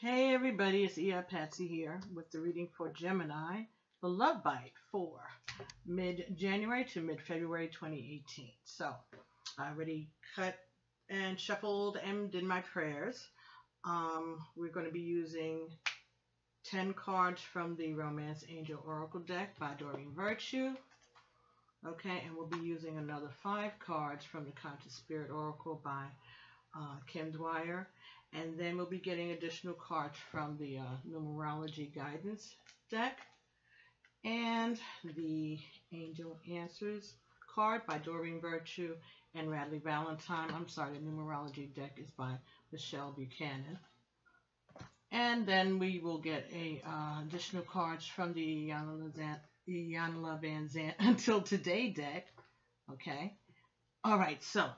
Hey everybody, it's Patsy here with the reading for Gemini, the Love Bite for mid-January to mid-February 2018. So I already cut and shuffled and did my prayers. We're going to be using 10 cards from the Romance Angel Oracle deck by Doreen Virtue. Okay, and we'll be using another 5 cards from the Conscious Spirit Oracle by Kim Dwyer. And then we'll be getting additional cards from the Numerology Guidance deck and the Angel Answers card by Doreen Virtue and Radley Valentine. I'm sorry, the Numerology deck is by Michelle Buchanan. And then we will get additional cards from the Iyanla Van Zandt Until Today deck. Okay. All right, so...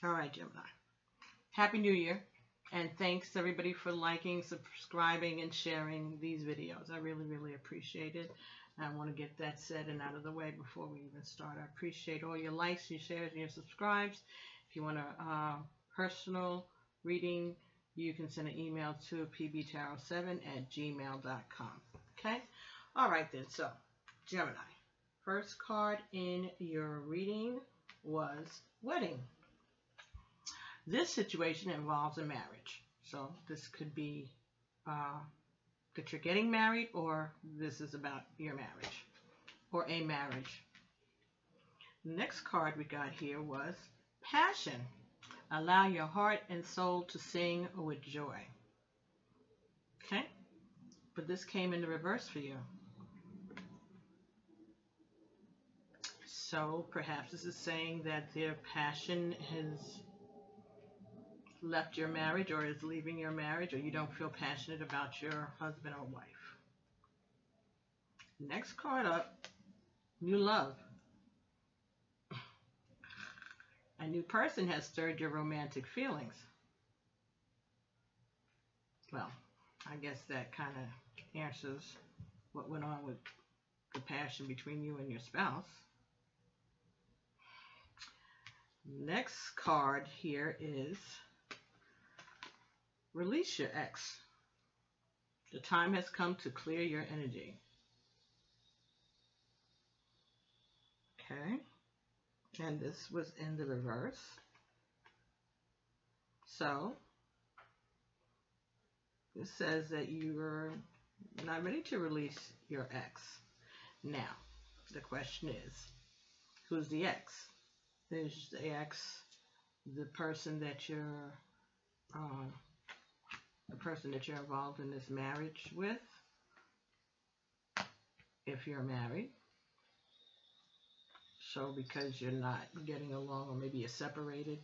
All right, Gemini. Happy New Year. And thanks everybody for liking, subscribing, and sharing these videos. I really, really appreciate it. I want to get that said and out of the way before we even start. I appreciate all your likes, your shares, and your subscribes. If you want a personal reading, you can send an email to pbtarot7@gmail.com. Okay? All right then. So, Gemini. First card in your reading was Wedding. This situation involves a marriage. So this could be that you're getting married, or this is about your marriage or a marriage. The next card we got here was Passion. Allow your heart and soul to sing with joy. Okay? But this came in the reverse for you. So perhaps this is saying that their passion has left your marriage or is leaving your marriage, or you don't feel passionate about your husband or wife. Next card up, New Love. A new person has stirred your romantic feelings. Well, I guess that kind of answers what went on with the passion between you and your spouse. Next card here is Release your ex. The time has come to clear your energy. Okay. And this was in the reverse. So, this says that you're not ready to release your ex. Now, the question is, who's the ex? Is the ex the person that you're involved in this marriage with, if you're married? So because you're not getting along, or maybe you're separated,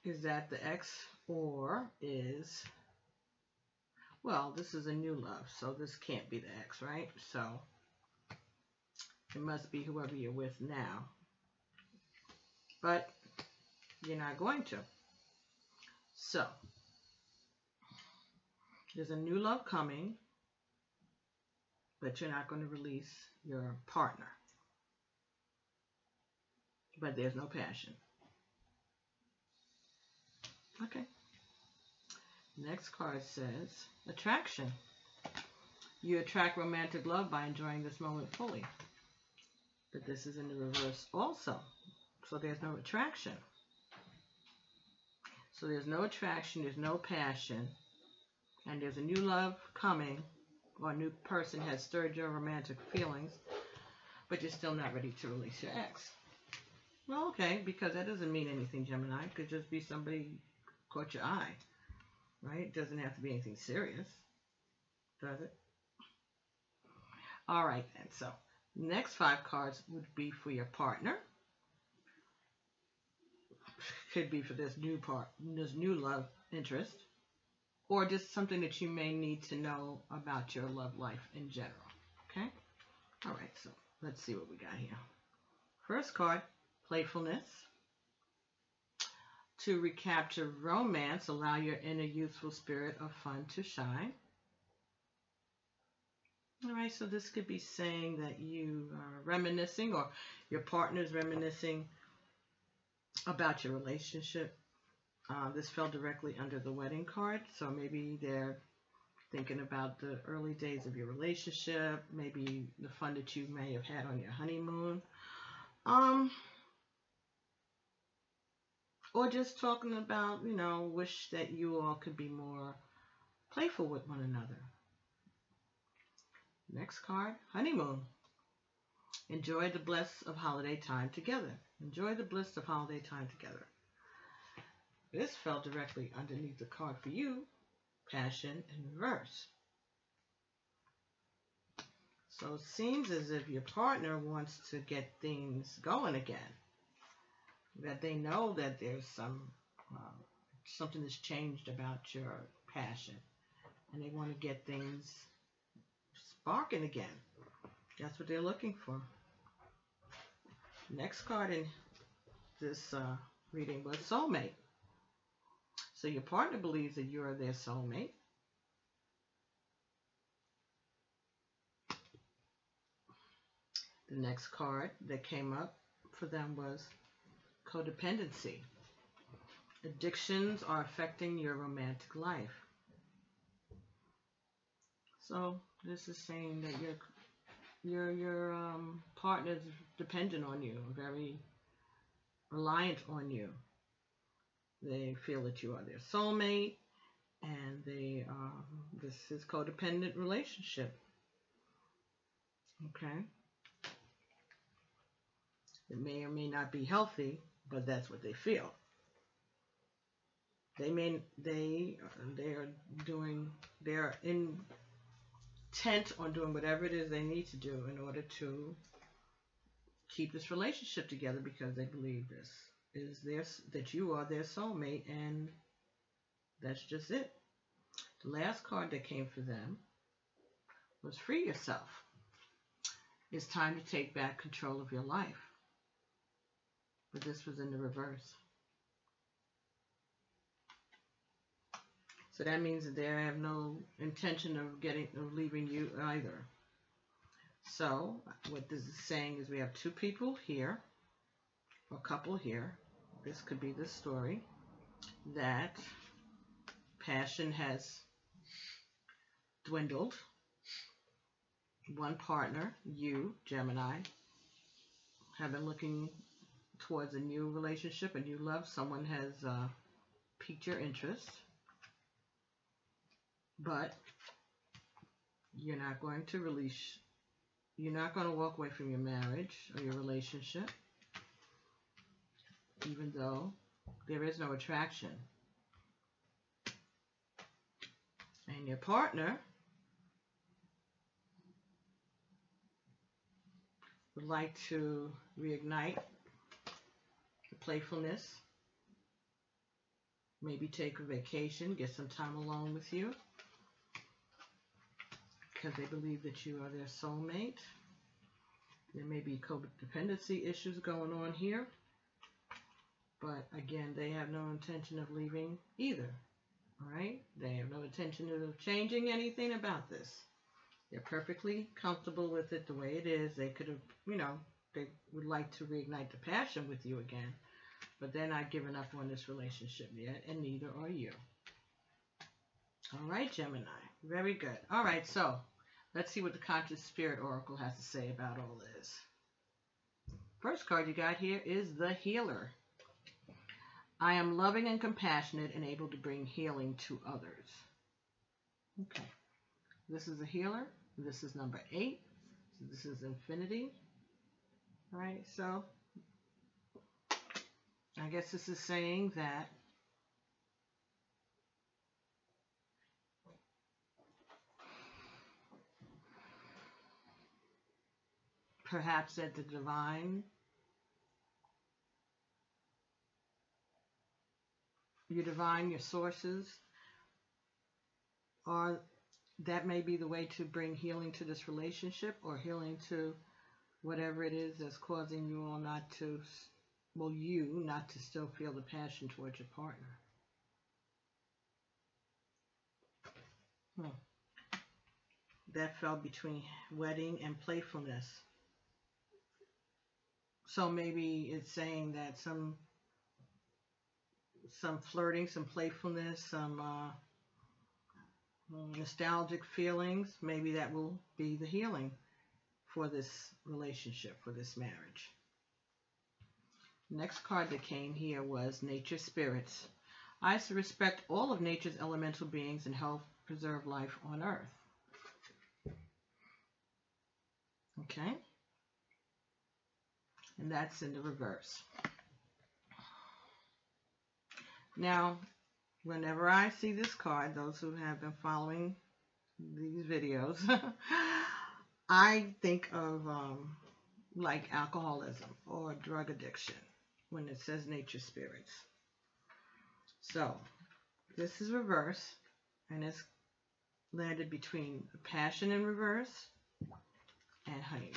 is that the ex? Or is, well, this is a new love, so this can't be the ex, right? So it must be whoever you're with now, but you're not going to. So there's a new love coming, but you're not going to release your partner. But there's no passion. Okay. Next card says Attraction. You attract romantic love by enjoying this moment fully. But this is in the reverse also. So there's no attraction. So there's no attraction, there's no passion. And there's a new love coming, or a new person has stirred your romantic feelings, but you're still not ready to release your ex. Well, okay, because that doesn't mean anything, Gemini. It could just be somebody caught your eye, right? It doesn't have to be anything serious, does it? All right, then. So, next 5 cards would be for your partner. Could be for this new love interest. Or just something that you may need to know about your love life in general. Okay? All right, so let's see what we got here. First card, Playfulness. To recapture romance, allow your inner youthful spirit of fun to shine. All right, so this could be saying that you are reminiscing, or your partner's reminiscing about your relationship This fell directly under the wedding card, so maybe they're thinking about the early days of your relationship, maybe the fun that you may have had on your honeymoon, um, or just talking about, wish that you all could be more playful with one another. Next card, honeymoon. Enjoy the bliss of holiday time together. Enjoy the bliss of holiday time together. This fell directly underneath the card for you, passion in reverse. So it seems as if your partner wants to get things going again. That they know that there's something that's changed about your passion, and they want to get things sparking again. That's what they're looking for. Next card in this reading was soulmate. So your partner believes that you are their soulmate. The next card that came up for them was codependency. Addictions are affecting your romantic life. So this is saying that your partner is dependent on you, very reliant on you. They feel that you are their soulmate, and this is codependent relationship. Okay. It may or may not be healthy, but that's what they feel. They're intent on doing whatever it is they need to do in order to keep this relationship together, because they believe that you are their soulmate, and that's just it. The last card that came for them was free yourself. It's time to take back control of your life. But this was in the reverse. So that means that they have no intention of leaving you either. So what this is saying is we have two people here, a couple here. This could be the story that passion has dwindled. One partner, you, Gemini, have been looking towards a new relationship, a new love. Someone has piqued your interest, but you're not going to walk away from your marriage or your relationship, even though there is no attraction. And your partner would like to reignite the playfulness, maybe take a vacation, get some time alone with you, because they believe that you are their soulmate. There may be codependency issues going on here, but again, they have no intention of leaving either. All right? They have no intention of changing anything about this. They're perfectly comfortable with it the way it is. They could have, they would like to reignite the passion with you again, but they're not giving up on this relationship yet, and neither are you. All right, Gemini. Very good. All right, so let's see what the Conscious Spirit Oracle has to say about all this. First card you got here is the Healer. I am loving and compassionate and able to bring healing to others. Okay. This is a healer. This is number 8. So this is infinity. All right, so I guess this is saying that perhaps that the divine, your sources, or that may be the way to bring healing to this relationship, or healing to whatever it is that's causing you all not to still feel the passion towards your partner. That fell between wedding and playfulness. So maybe it's saying that some flirting, some playfulness, some nostalgic feelings. Maybe that will be the healing for this relationship, for this marriage. Next card that came here was Nature Spirits. I respect all of nature's elemental beings and help preserve life on Earth. Okay? And that's in the reverse. Now, whenever I see this card, those who have been following these videos, I think of like alcoholism or drug addiction when it says Nature Spirits. So, this is reverse, and it's landed between Passion in reverse and Honeymoon.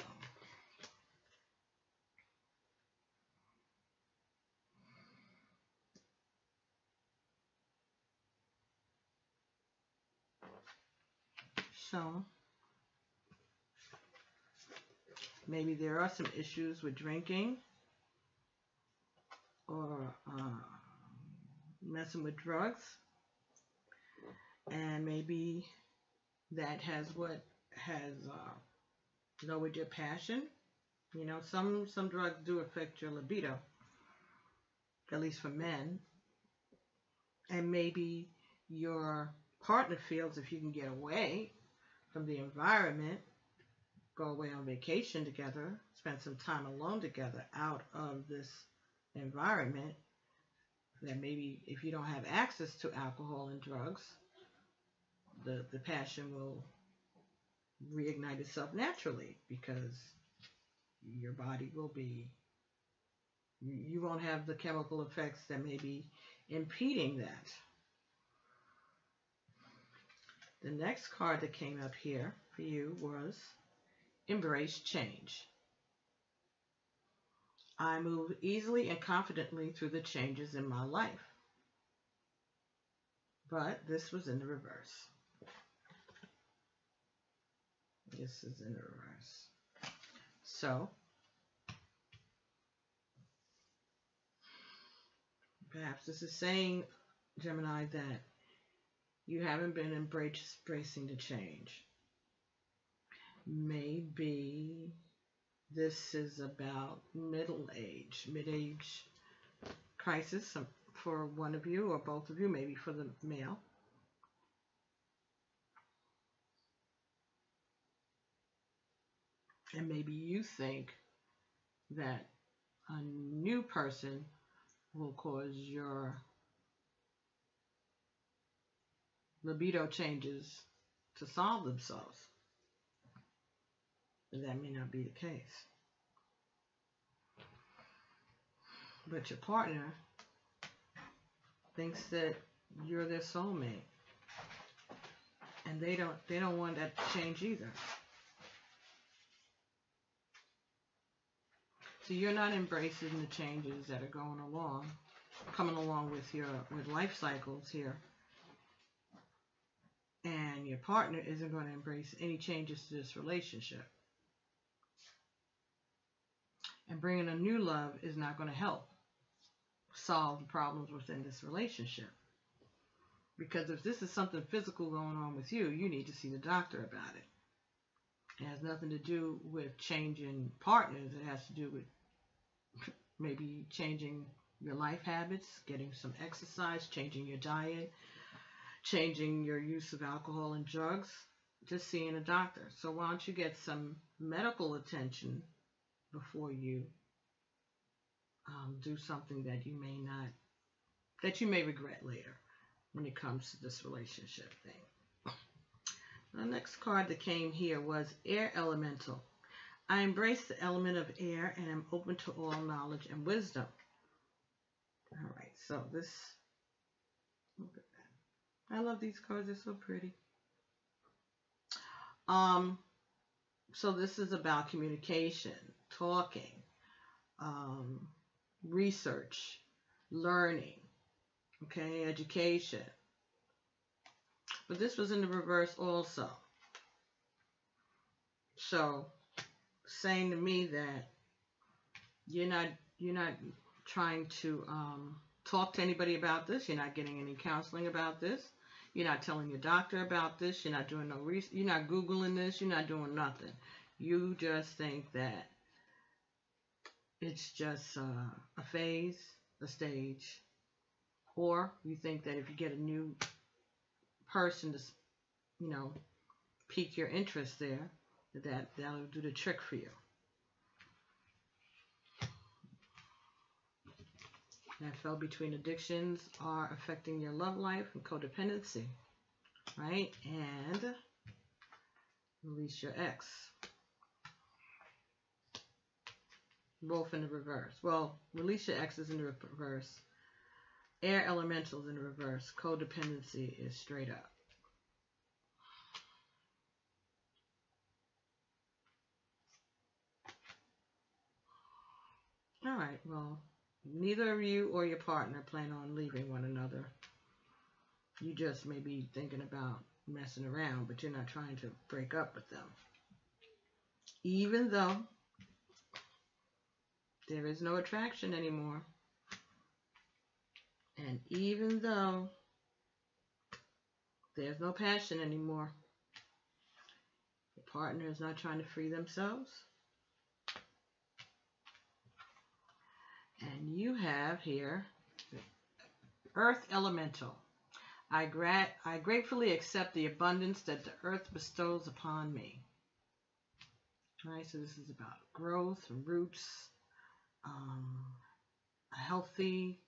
So, maybe there are some issues with drinking or messing with drugs, and maybe that has lowered your passion. You know, some drugs do affect your libido, at least for men, and maybe your partner feels if you can get away from the environment, go away on vacation together, spend some time alone together out of this environment, that maybe if you don't have access to alcohol and drugs, the passion will reignite itself naturally, because your body will be, you won't have the chemical effects that may be impeding that. The next card that came up here for you was Embrace Change. I move easily and confidently through the changes in my life. But this was in the reverse. This is in the reverse. So, perhaps this is saying, Gemini, that you haven't been embracing the change. Maybe this is about mid-age crisis for one of you or both of you, maybe for the male. And maybe you think that a new person will cause your libido changes to solve themselves. But that may not be the case. But your partner thinks that you're their soulmate, and they don't want that to change either. So you're not embracing the changes that are coming along with life cycles here. And your partner isn't going to embrace any changes to this relationship. And bringing a new love is not going to help solve the problems within this relationship. Because if this is something physical going on with you, you need to see the doctor about it. It has nothing to do with changing partners. It has to do with maybe changing your life habits, getting some exercise, changing your diet, changing your use of alcohol and drugs, just seeing a doctor. So why don't you get some medical attention before you do something that you may regret later when it comes to this relationship thing. The next card that came here was Air Elemental. I embrace the element of air and am open to all knowledge and wisdom. All right, so this, look at that. I love these cards, they're so pretty. So this is about communication, talking, research, learning, okay, education. But this was in the reverse also. So, saying to me that you're not trying to talk to anybody about this. You're not getting any counseling about this. You're not telling your doctor about this. You're not doing no research. You're not Googling this. You're not doing nothing. You just think that it's just a phase, a stage, or you think that if you get a new person to, you know, pique your interest there, that'll do the trick for you. That fell between addictions are affecting your love life and codependency, right? And release your ex. Both in the reverse. Well, release your ex is in the reverse. Air elementals in the reverse. Codependency is straight up. All right, well, neither of you or your partner plan on leaving one another. You just may be thinking about messing around, but you're not trying to break up with them. Even though there is no attraction anymore. And even though there's no passion anymore, your partner is not trying to free themselves. And you have here Earth Elemental. I gratefully accept the abundance that the earth bestows upon me. All right, so this is about growth, roots, a healthy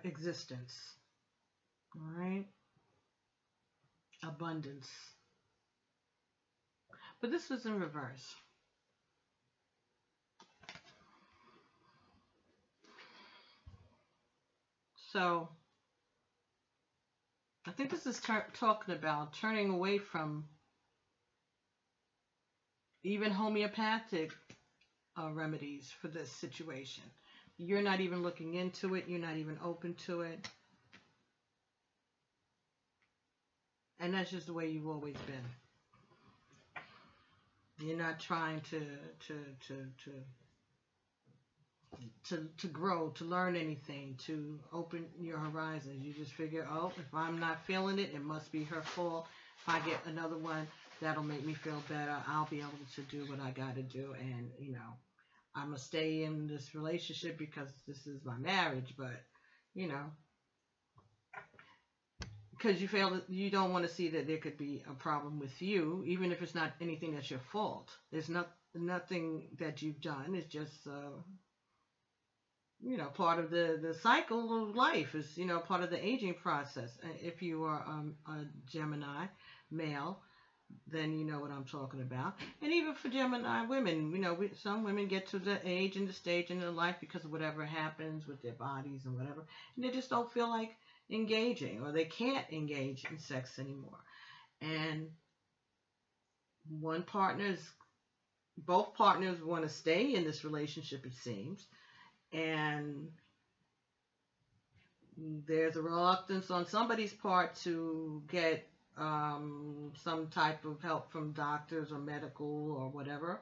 existence. All right, abundance. But this was in reverse. So I think this is talking about turning away from even homeopathic remedies for this situation. You're not even looking into it. You're not even open to it. And that's just the way you've always been. You're not trying to grow, to learn anything, to open your horizons. You just figure, oh, if I'm not feeling it, it must be her fault. If I get another one, that'll make me feel better. I'll be able to do what I got to do. And, you know, I'm going to stay in this relationship because this is my marriage. But, you know, because you feel that you don't want to see that there could be a problem with you, even if it's not anything that's your fault. There's nothing that you've done. It's just you know, part of the cycle of life. Is, you know, part of the aging process. If you are a Gemini male, then you know what I'm talking about. And even for Gemini women, you know, some women get to the age and the stage in their life because of whatever happens with their bodies and whatever, and they just don't feel like engaging, or they can't engage in sex anymore. And both partners want to stay in this relationship, it seems. And there's a reluctance on somebody's part to get some type of help from doctors or medical or whatever,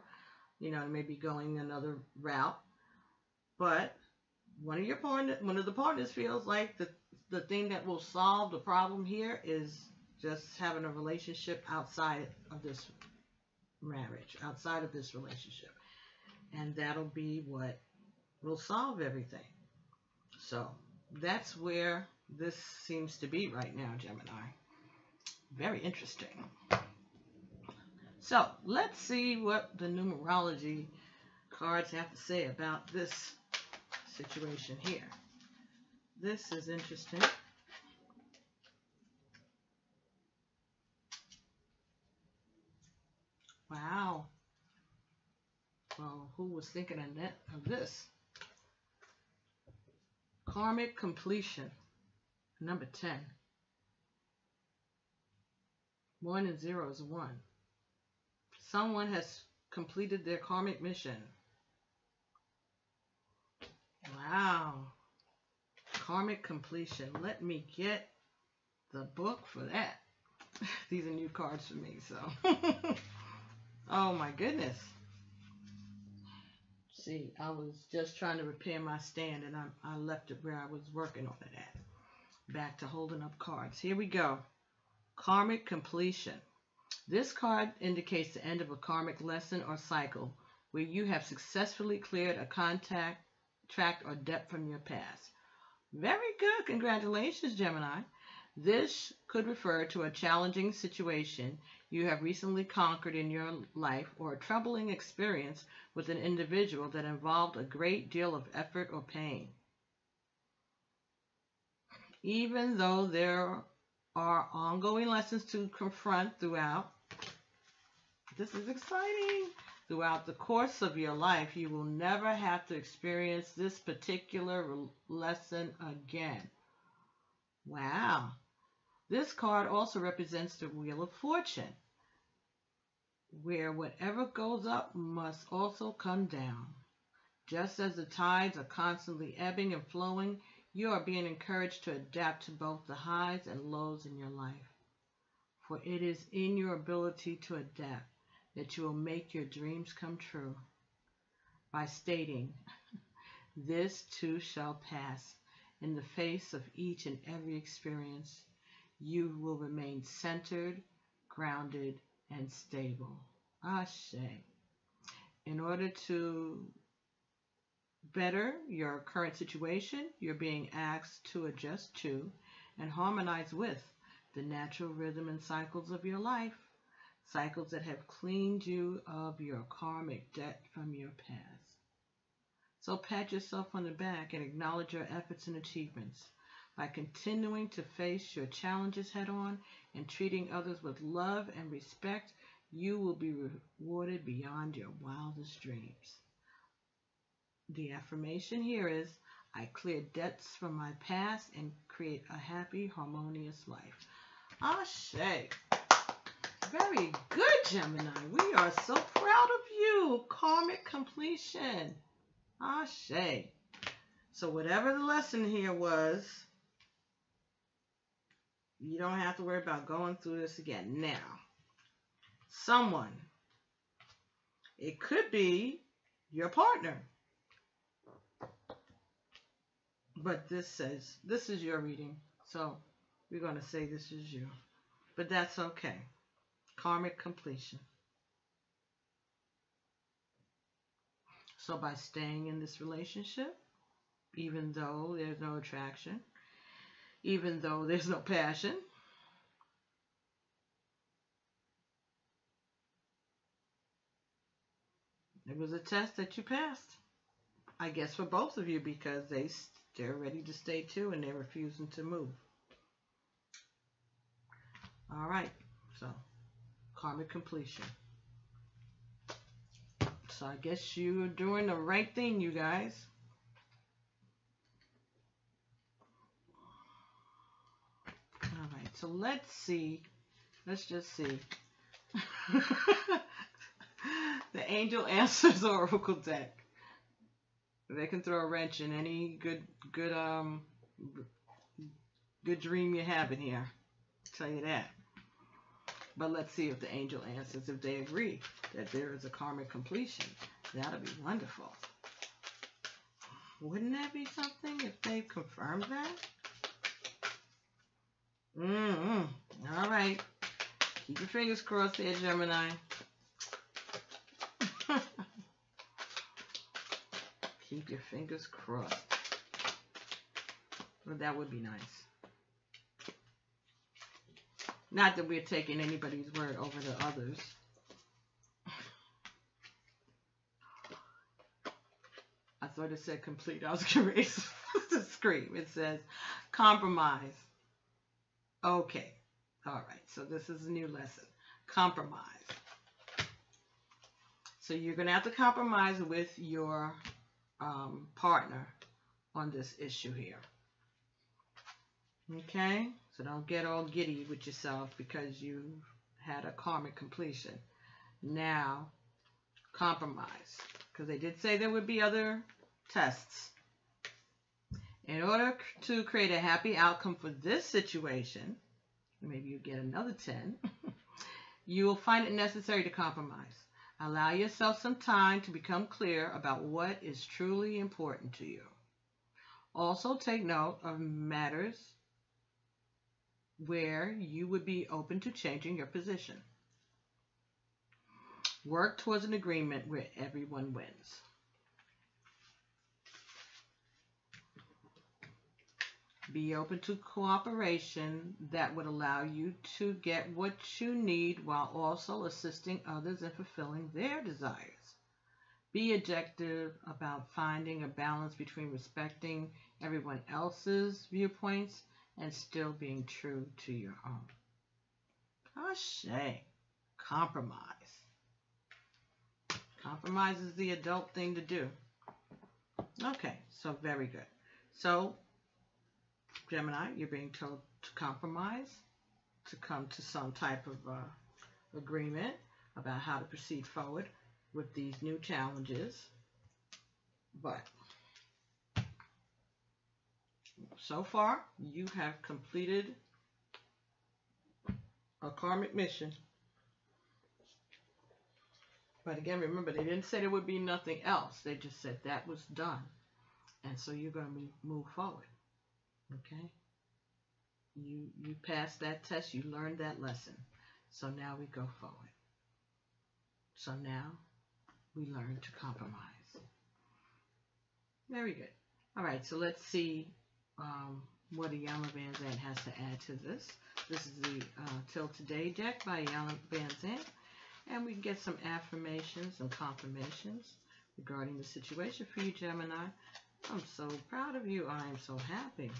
you know, maybe going another route. But one of the partners feels like the thing that will solve the problem here is just having a relationship outside of this marriage, outside of this relationship. And that'll be what will solve everything. So that's where this seems to be right now, Gemini. Very interesting. So let's see what the numerology cards have to say about this situation here. This is interesting. Wow. Well, who was thinking of this? Karmic completion, number 10. 1 and 0 is 1. Someone has completed their karmic mission. Wow. Karmic completion. Let me get the book for that. These are new cards for me, so. Oh my goodness. See, I was just trying to repair my stand and I left it where I was working on it at. Back to holding up cards. Here we go. Karmic completion. This card indicates the end of a karmic lesson or cycle where you have successfully cleared a contact, tract, or debt from your past. Very good. Congratulations, Gemini. This could refer to a challenging situation you have recently conquered in your life or a troubling experience with an individual that involved a great deal of effort or pain. Even though there are ongoing lessons to confront throughout, this is exciting, throughout the course of your life, you will never have to experience this particular lesson again. Wow. This card also represents the Wheel of Fortune, where whatever goes up must also come down. Just as the tides are constantly ebbing and flowing, you are being encouraged to adapt to both the highs and lows in your life. For it is in your ability to adapt that you will make your dreams come true. By stating, "This too shall pass," in the face of each and every experience, you will remain centered, grounded, and stable. Ashe. In order to better your current situation, you're being asked to adjust to and harmonize with the natural rhythm and cycles of your life, cycles that have cleaned you of your karmic debt from your past. So pat yourself on the back and acknowledge your efforts and achievements. By continuing to face your challenges head on and treating others with love and respect, you will be rewarded beyond your wildest dreams. The affirmation here is, I clear debts from my past and create a happy, harmonious life. Ashe. Very good, Gemini. We are so proud of you. Karmic completion. Ashe. So whatever the lesson here was, you don't have to worry about going through this again. Now, someone, it could be your partner, but this says, this is your reading, so we're going to say this is you, but that's okay. Karmic completion. So by staying in this relationship, even though there's no attraction, even though there's no passion, it was a test that you passed. I guess for both of you, because they're ready to stay too and they're refusing to move. All right, so karmic completion. So I guess you're doing the right thing, you guys. All right, so let's see. Let's just see. The Angel Answers Oracle deck. They can throw a wrench in any good dream you have in here. I'll tell you that. But let's see if the angel answers, if they agree that there is a karmic completion. That'll be wonderful. Wouldn't that be something if they confirmed that? All right. Keep your fingers crossed there, Gemini. Keep your fingers crossed. Well, that would be nice. Not that we're taking anybody's word over the others. I thought it said complete. I was getting ready to scream. It says compromise. Okay. All right. So this is a new lesson. Compromise. So you're going to have to compromise with your partner on this issue here. Okay? So don't get all giddy with yourself because you had a karmic completion. Now, compromise. Because they did say there would be other tests. In order to create a happy outcome for this situation, maybe you get another 10, you will find it necessary to compromise. Allow yourself some time to become clear about what is truly important to you. Also, take note of matters where you would be open to changing your position. Work towards an agreement where everyone wins. Be open to cooperation that would allow you to get what you need while also assisting others in fulfilling their desires. Be objective about finding a balance between respecting everyone else's viewpoints and still being true to your own. Ashe. Compromise. Compromise is the adult thing to do. Okay, so very good. So, Gemini, you're being told to compromise, to come to some type of agreement about how to proceed forward with these new challenges. But so far, you have completed a karmic mission. But again, remember, they didn't say there would be nothing else. They just said that was done. And so you're going to move forward. Okay? You passed that test. You learned that lesson. So now we go forward. So now we learn to compromise. Very good. All right, so let's see what Iyanla Vanzant has to add to this. This is the Till Today deck by Iyanla Vanzant. And we can get some affirmations and confirmations regarding the situation for you, Gemini. I'm so proud of you. I am so happy.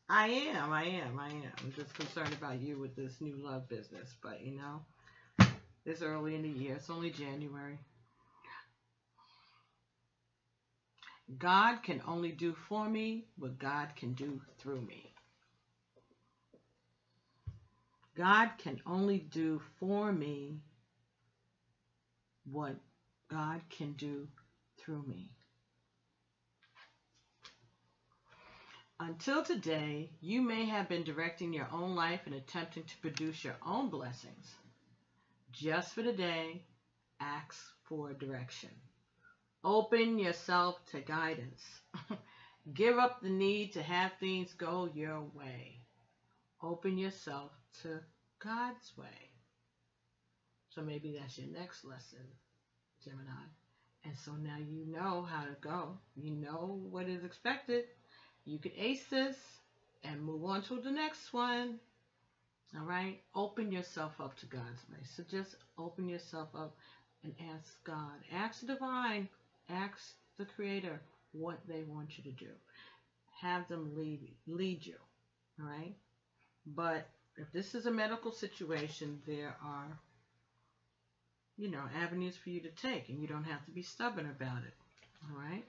I am. I'm just concerned about you with this new love business. But, you know, it's early in the year. It's only January. God can only do for me what God can do through me. God can only do for me what God can do through me. Until today, you may have been directing your own life and attempting to produce your own blessings. Just for today, ask for direction. Open yourself to guidance. Give up the need to have things go your way. Open yourself to God's way. So maybe that's your next lesson, Gemini. And so now you know how to go. You know what is expected. You can ace this and move on to the next one. All right? Open yourself up to God's way. So just open yourself up and ask God. Ask the divine. Ask the Creator what they want you to do. Have them lead you. All right? But if this is a medical situation, there are, you know, avenues for you to take, and you don't have to be stubborn about it. All right?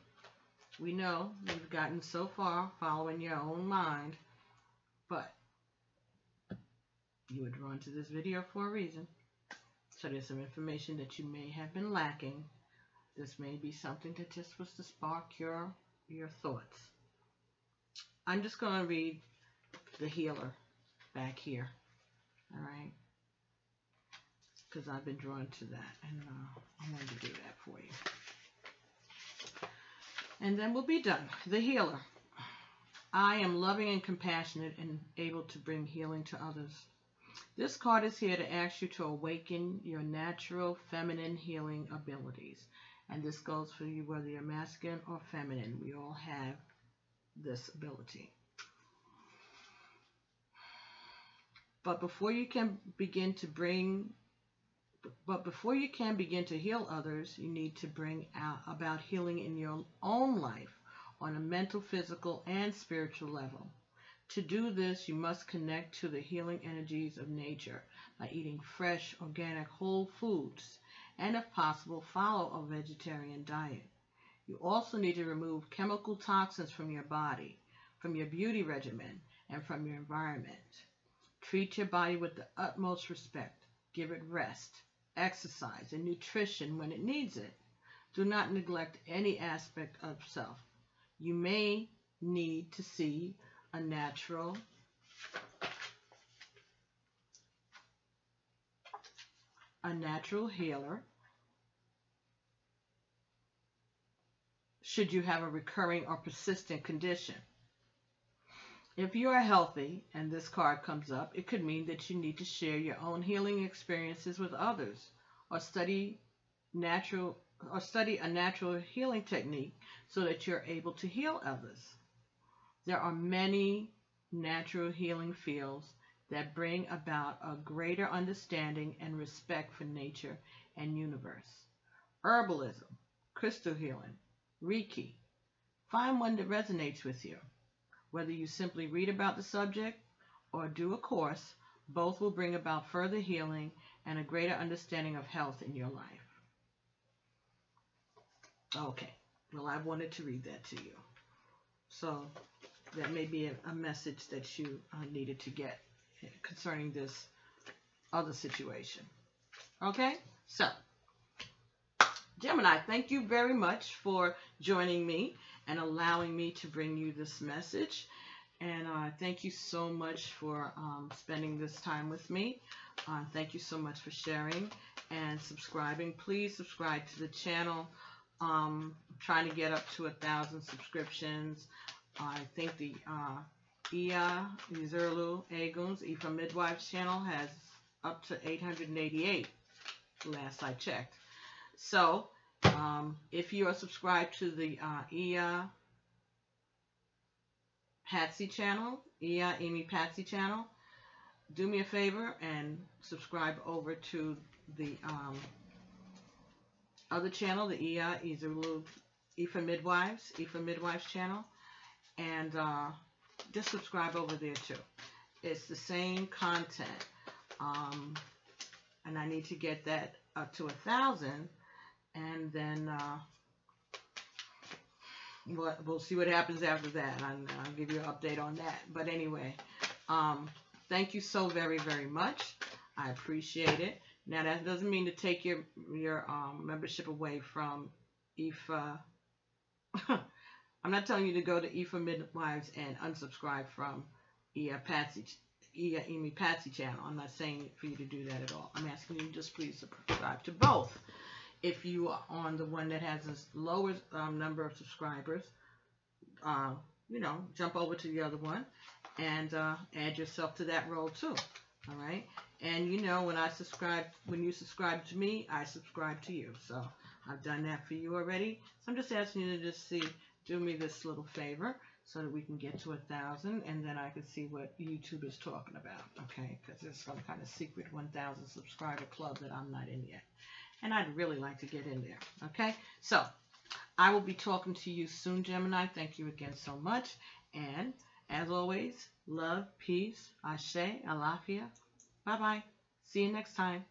We know you've gotten so far following your own mind, but you were drawn to this video for a reason. So there's some information that you may have been lacking. This may be something that just was to spark your thoughts. I'm just going to read the healer back here, all right? Because I've been drawn to that, and I wanted to do that for you. And then we'll be done. The healer. I am loving and compassionate and able to bring healing to others. This card is here to ask you to awaken your natural feminine healing abilities. And this goes for you whether you're masculine or feminine. We all have this ability. But before you can begin to heal others, you need to bring about healing in your own life on a mental, physical, and spiritual level. To do this, you must connect to the healing energies of nature by eating fresh, organic, whole foods, and if possible, follow a vegetarian diet. You also need to remove chemical toxins from your body, from your beauty regimen, and from your environment. Treat your body with the utmost respect. Give it rest, exercise, and nutrition when it needs it. Do not neglect any aspect of self. You may need to see a natural a natural healer should you have a recurring or persistent condition. If you are healthy and this card comes up, it could mean that you need to share your own healing experiences with others, or study a natural healing technique so that you're able to heal others. There are many natural healing fields that bring about a greater understanding and respect for nature and universe. Herbalism, crystal healing, Reiki. Find one that resonates with you. Whether you simply read about the subject or do a course, both will bring about further healing and a greater understanding of health in your life. Okay, well, I wanted to read that to you. So that may be a message that you needed to get concerning this other situation. Okay, so Gemini, thank you very much for joining me and allowing me to bring you this message. And thank you so much for spending this time with me. Thank you so much for sharing and subscribing. Please subscribe to the channel. I'm trying to get up to 1,000 subscriptions. I think the Ia Izerlu Aguns, Ifa Midwives channel has up to 888 last I checked. So if you are subscribed to the Ia Patsy channel, Ia Amy Patsy channel, do me a favor and subscribe over to the other channel, the Ia Izerlu Ifa Midwives channel, and just subscribe over there too. It's the same content, and I need to get that up to 1,000, and then we'll see what happens after that. I'll give you an update on that. But anyway, thank you so very, very much. I appreciate it. Now, that doesn't mean to take your membership away from Ifa. I'm not telling you to go to Ifa Midwives and unsubscribe from Ia Amy Patsy channel. I'm not saying for you to do that at all. I'm asking you just please subscribe to both. If you are on the one that has a lower number of subscribers, jump over to the other one and add yourself to that role too. All right. And when you subscribe to me, I subscribe to you. So I've done that for you already. So I'm just asking you to just do me this little favor so that we can get to 1,000, and then I can see what YouTube is talking about. Okay, because there's some kind of secret 1,000 subscriber club that I'm not in yet, and I'd really like to get in there. Okay, so I will be talking to you soon, Gemini. Thank you again so much, and as always, love, peace, ashe, alafia. Bye-bye. See you next time.